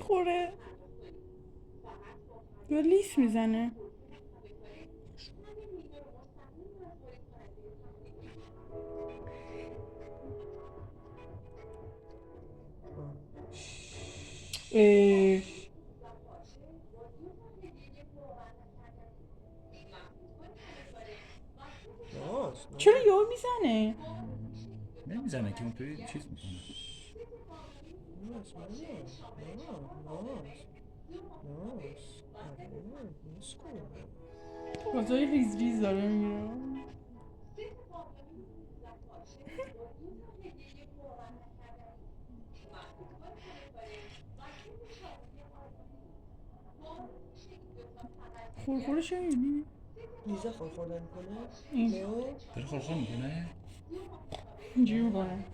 میخوره یا لیس میزنه. اه. چرا یهو میزنه؟ نمیزنه که اونطوری چیز میکنه. غذای ریز ریز داره میگیره. خورخورش میبینی؟ لیزا خورخوردن کنه؟ این لیو؟ داره خورخور میکنه؟ اینجوری میکنه.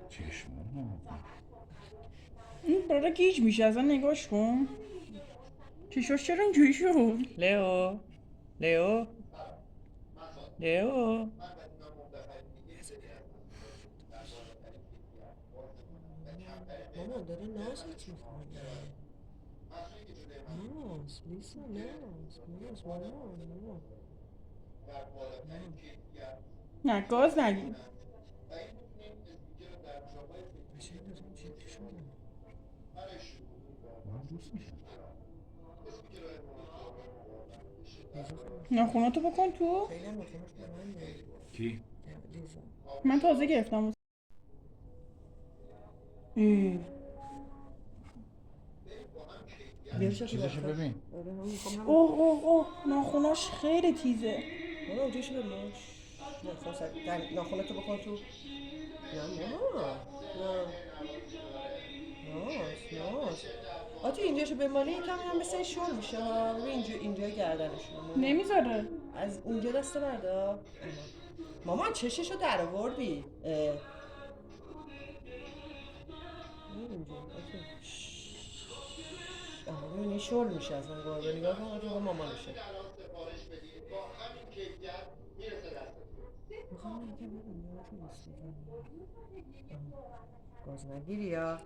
چشمام این داره گیج میشه اصلا نگاش کن. چشاش چرا اینجوری شد؟ لیو؟ لیو؟ لیو؟ مامان داره نازت میکنه. ناز لیسا ناز مامان. نه گاز نگی. بچه این داره جدی شده. من دوست میشم. لیزا خورد. ناخوناتو بکن تو. خیلی هم ناخونش به من نه. کی؟ لیزا. من تازه گرفتم. چیزشو ببین. آره هم میخوام اوه اوه اوه ناخوناش خیلی تیزه. ماما اونجا شده ماش. نه ناخونتو بکن تو. نه ماما. نه. ناز. آتی اینجاشو بمالی یکم هم مثل این شل میشه ها. ببین اینجا گردنشون. نمیذاره. از اونجا دست بردا. مامان چششو در آوردی. اینجا اوکی. ببین این شل میشه از اون گربه نگاه کن آتی مامانشه. میخوام یکم ببینم گاز نگیری یا